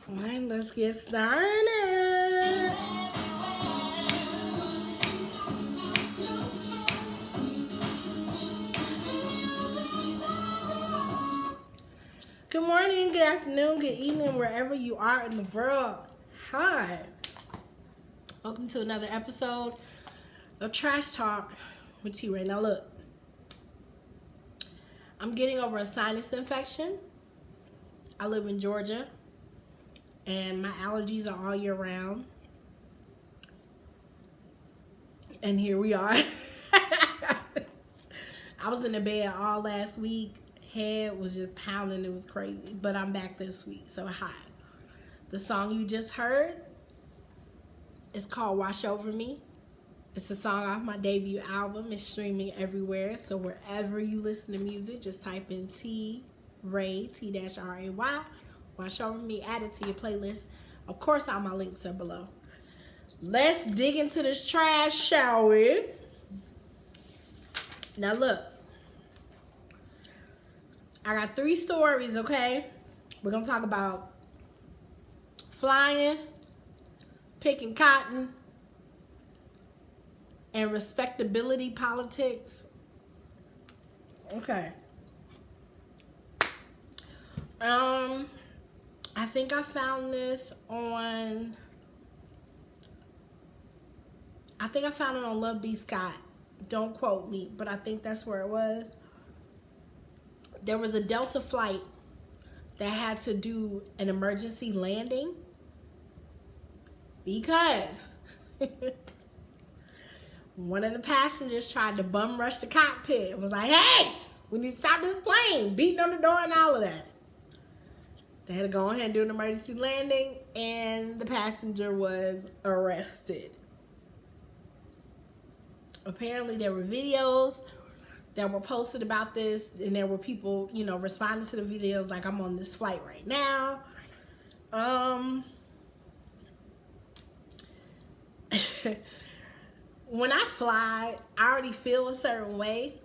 All right, let's get started. Good morning, good afternoon, good evening, wherever you are in the world. Hi. Welcome to another episode of Trash Talk with T-Ray. Now look, I'm getting over a sinus infection. I live in Georgia, and my allergies are all year round. And here we are. I was in the bed all last week. Head was just pounding. It was crazy. But I'm back this week. So hi. The song you just heard is called Wash Over Me. It's a song off my debut album. It's streaming everywhere. So wherever you listen to music, just type in T-Ray, T-R-A-Y. Wash Over Me. Add it to your playlist. Of course, all my links are below. Let's dig into this trash, shall we? Now look, I got 3 stories, okay? We're gonna talk about flying, picking cotton, and respectability politics. Okay. I think I found this on it on Love B. Scott. Don't quote me, but I think that's where it was. There was a Delta flight that had to do an emergency landing because one of the passengers tried to bum rush the cockpit. It was like, hey, we need to stop this plane, beating on the door and all of that. They had to go ahead and do an emergency landing, and the passenger was arrested. Apparently there were videos that were posted about this, and there were people, responding to the videos like, I'm on this flight right now. When I fly, I already feel a certain way.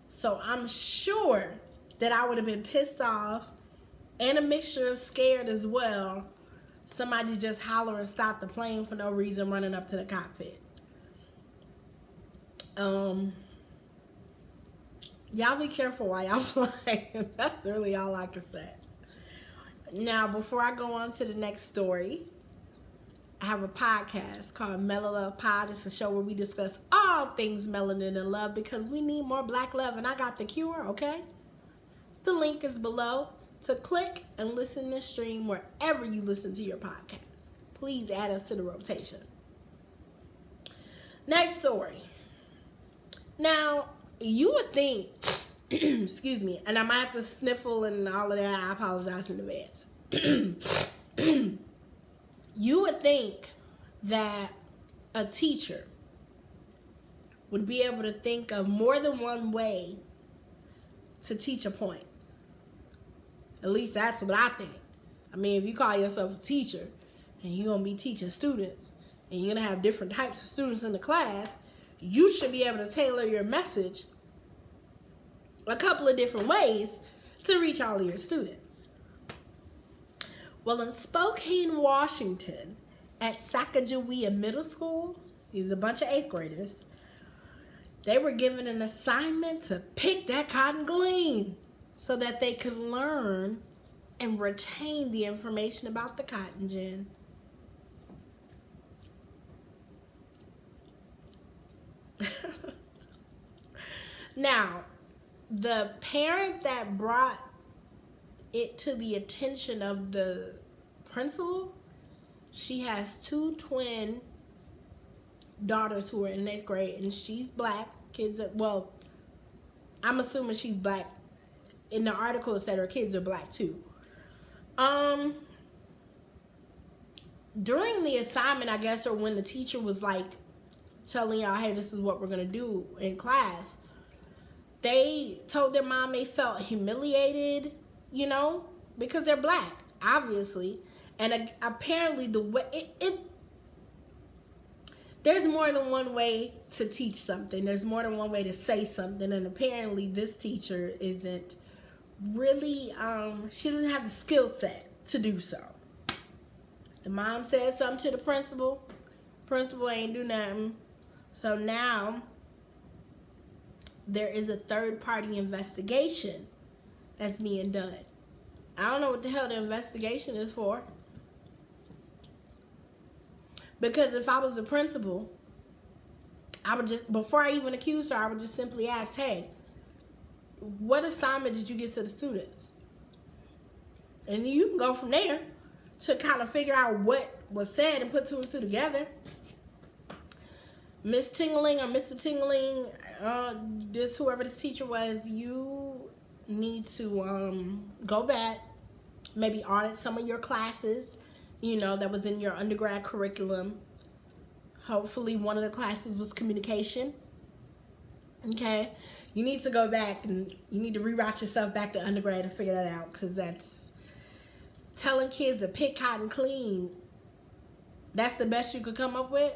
So I'm sure that I would have been pissed off and a mixture of scared as well. Somebody just holler and stop the plane for no reason, running up to the cockpit. Y'all be careful while y'all flying. That's really all I can say. Now, before I go on to the next story, I have a podcast called Mellow Love Pod. It's a show where we discuss all things melanin and love because we need more black love, and I got the cure, okay? The link is below to click and listen and stream wherever you listen to your podcast. Please add us to the rotation. Next story. Now, you would think, excuse me, and I might have to sniffle and all of that. I apologize in advance. You would think that a teacher would be able to think of more than one way to teach a point. At least that's what I think. I mean, if you call yourself a teacher and you're going to be teaching students and you're going to have different types of students in the class, you should be able to tailor your message a couple of different ways to reach all of your students. Well, in Spokane, Washington, at Sacagawea Middle School, these are a bunch of 8th graders, they were given an assignment to pick that cotton glean so that they could learn and retain the information about the cotton gin. Now, the parent that brought it to the attention of the principal, she has 2 twin daughters who are in 8th grade, and she's black. I'm assuming she's black. In the article, it said her kids are black too. During the assignment, I guess, or when the teacher was like telling y'all, hey, this is what we're gonna do in class, they told their mom they felt humiliated, because they're black, obviously. And apparently the way there's more than one way to teach something. There's more than one way to say something. And apparently this teacher isn't really, she doesn't have the skill set to do so. The mom said something to the principal. Principal ain't do nothing. So now there is a third-party investigation that's being done. I don't know what the hell the investigation is for. Because if I was the principal, I would just, before I even accuse her, I would just simply ask, hey, what assignment did you give to the students? And you can go from there to kind of figure out what was said and put two and two together. Miss Tingling or Mr. Tingling, just whoever this teacher was, you need to go back, maybe audit some of your classes, you know, that was in your undergrad curriculum. Hopefully one of the classes was communication. Okay? You need to go back and you need to reroute yourself back to undergrad and figure that out, because that's telling kids to pick cotton clean. That's the best you could come up with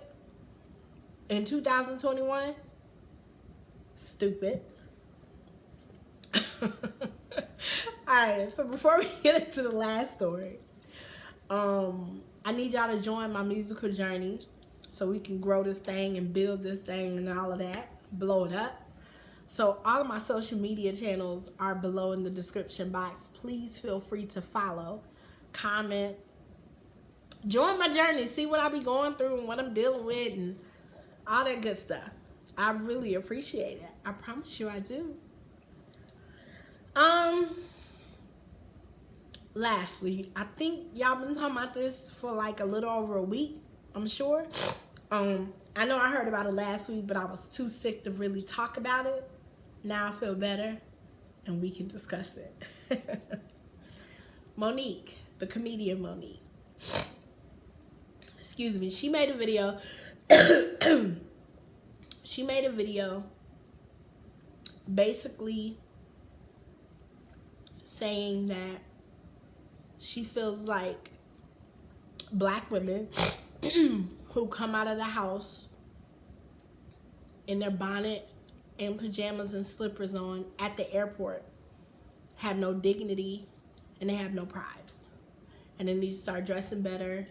in 2021? Stupid. Alright, so before we get into the last story, I need y'all to join my musical journey so we can grow this thing and build this thing and all of that, blow it up. So all of my social media channels are below in the description box. Please feel free to follow, comment, join my journey, see what I be going through and what I'm dealing with and all that good stuff. I really appreciate it. I promise you I do. Lastly, I think y'all been talking about this for like a little over a week, I'm sure. I know I heard about it last week, but I was too sick to really talk about it. Now I feel better and we can discuss it. Monique, the comedian Monique. Excuse me, she made a video. She made a video basically saying that she feels like black women who come out of the house in their bonnet and pajamas and slippers on at the airport have no dignity and they have no pride. And they need to start dressing better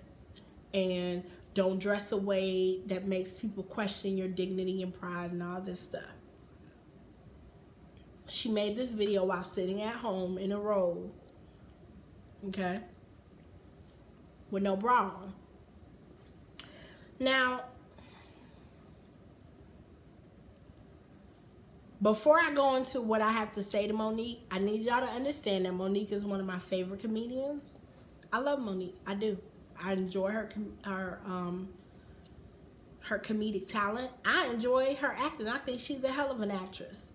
and don't dress a way that makes people question your dignity and pride and all this stuff. She made this video while sitting at home in a robe, okay, with no bra on. Now, before I go into what I have to say to Monique, I need y'all to understand that Monique is one of my favorite comedians. I love Monique. I do. I enjoy her comedic talent. I enjoy her acting. I think she's a hell of an actress.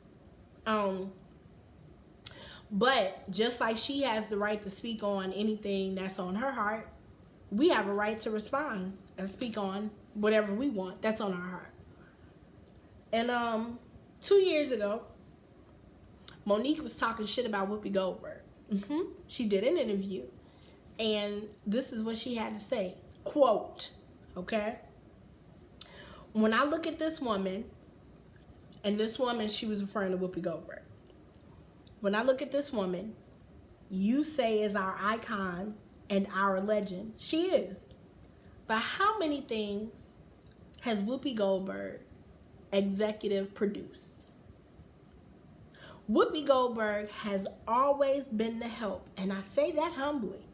But just like she has the right to speak on anything that's on her heart, we have a right to respond and speak on whatever we want that's on our heart. And 2 years ago, Monique was talking shit about Whoopi Goldberg. She did an interview, and this is what she had to say. Quote, okay? When I look at this woman, and this woman, she was referring to Whoopi Goldberg. When I look at this woman, you say is our icon and our legend. She is. But how many things has Whoopi Goldberg executive produced? Whoopi Goldberg has always been the help, and I say that humbly.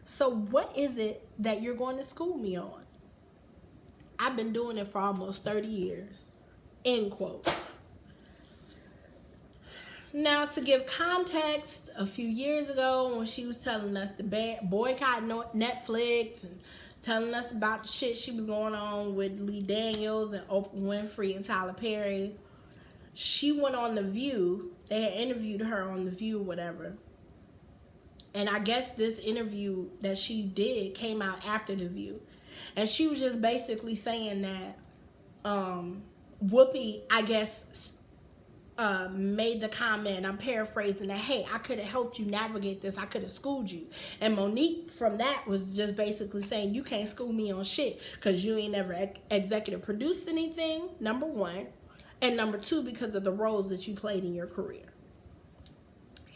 So what is it that you're going to school me on? I've been doing it for almost 30 years. End quote. Now, to give context, a few years ago when she was telling us to boycott Netflix and telling us about the shit she was going on with Lee Daniels and Oprah Winfrey and Tyler Perry, she went on The View. They had interviewed her on The View, whatever. And I guess this interview that she did came out after The View. And she was just basically saying that Whoopi, I guess, made the comment, I'm paraphrasing, that, hey, I could have helped you navigate this. I could have schooled you. And Monique from that was just basically saying, you can't school me on shit because you ain't never executive produced anything, number one. And number two, because of the roles that you played in your career.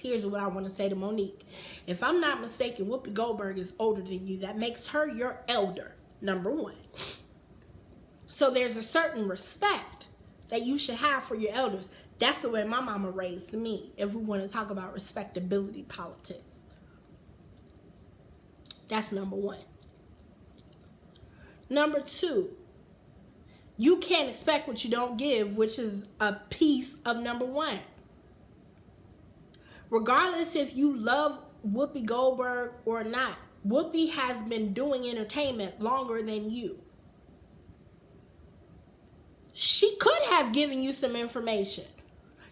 Here's what I want to say to Monique. If I'm not mistaken, Whoopi Goldberg is older than you. That makes her your elder, number one. So there's a certain respect that you should have for your elders. That's the way my mama raised me, if we want to talk about respectability politics. That's number one. Number two, you can't expect what you don't give, which is a piece of number one. Regardless if you love Whoopi Goldberg or not, Whoopi has been doing entertainment longer than you. She could have given you some information.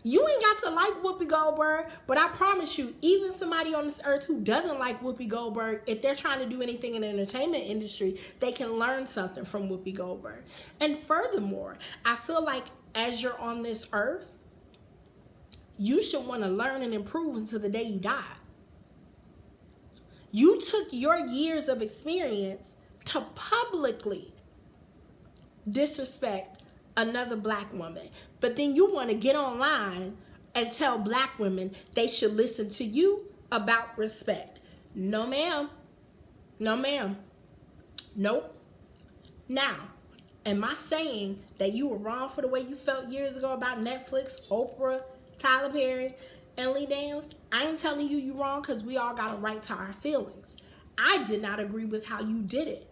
You ain't got to like Whoopi Goldberg, but I promise you, even somebody on this earth who doesn't like Whoopi Goldberg, if they're trying to do anything in the entertainment industry, they can learn something from Whoopi Goldberg. And furthermore, I feel like as you're on this earth, you should want to learn and improve until the day you die. You took your years of experience to publicly disrespect another black woman, but then you want to get online and tell black women they should listen to you about respect. No, ma'am. No, ma'am. Nope. Now, am I saying that you were wrong for the way you felt years ago about Netflix, Oprah, Tyler Perry, and Lee Daniels? I ain't telling you you're wrong, because we all got a right to our feelings. I did not agree with how you did it.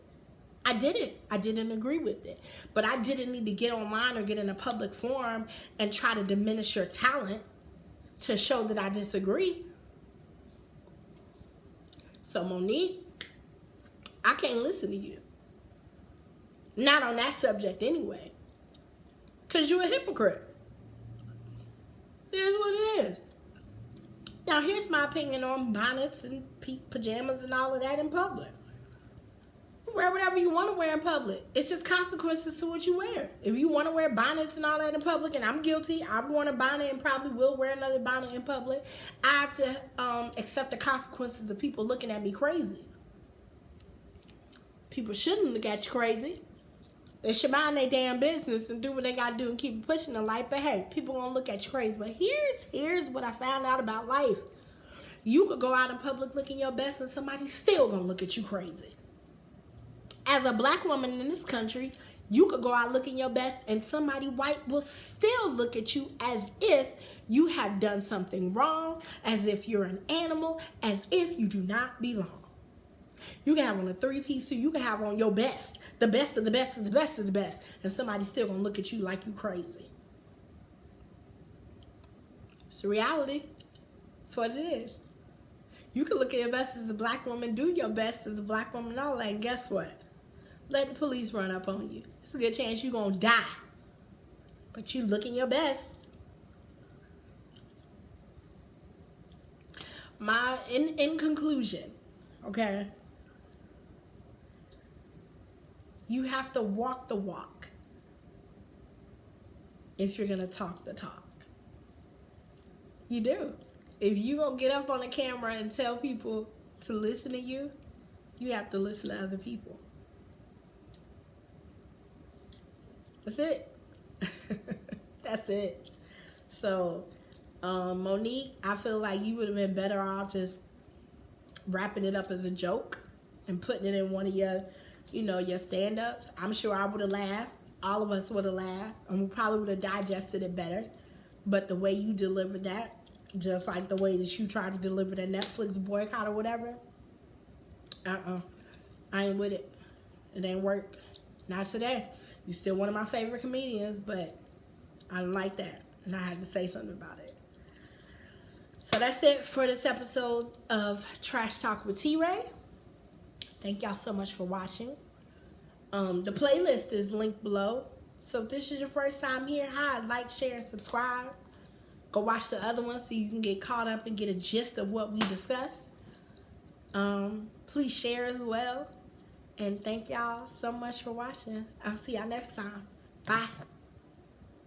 I didn't agree with it. But I didn't need to get online or get in a public forum and try to diminish your talent to show that I disagree. So Monique, I can't listen to you. Not on that subject anyway. Because you're a hypocrite. It is what it is. Now here's my opinion on bonnets and pajamas and all of that in public. Wear whatever you want to wear in public. It's just consequences to what you wear. If you want to wear bonnets and all that in public, and I'm guilty, I've worn a bonnet and probably will wear another bonnet in public, I have to accept the consequences of people looking at me crazy. People shouldn't look at you crazy. They should mind their damn business and do what they got to do and keep pushing the light. But hey, people gonna look at you crazy. But here's what I found out about life. You could go out in public looking your best and somebody's still gonna look at you crazy. As a black woman in this country, you could go out looking your best and somebody white will still look at you as if you have done something wrong, as if you're an animal, as if you do not belong. You can have on a three-piece suit, you can have on your best, the best of the best of the best of the best, and somebody's still gonna look at you like you crazy. It's a reality. It's what it is. You can look at your best as a black woman, do your best as a black woman and all that, and guess what? Let the police run up on you. It's a good chance you're gonna die. But you looking your best. In conclusion, okay? You have to walk the walk if you're gonna talk the talk. You do. If you gonna get up on the camera and tell people to listen to you, you have to listen to other people. That's it. That's it. So, Monique, I feel like you would have been better off just wrapping it up as a joke and putting it in one of your, your stand-ups. I'm sure I would have laughed. All of us would have laughed. And we probably would have digested it better. But the way you delivered that, just like the way that you tried to deliver the Netflix boycott or whatever, I ain't with it. It ain't work. Not today. You're still one of my favorite comedians, but I don't like that. And I had to say something about it. So that's it for this episode of Trash Talk with T-Ray. Thank y'all so much for watching. The playlist is linked below. So if this is your first time here, hi, like, share, and subscribe. Go watch the other ones so you can get caught up and get a gist of what we discuss. Please share as well. And thank y'all so much for watching. I'll see y'all next time. Bye.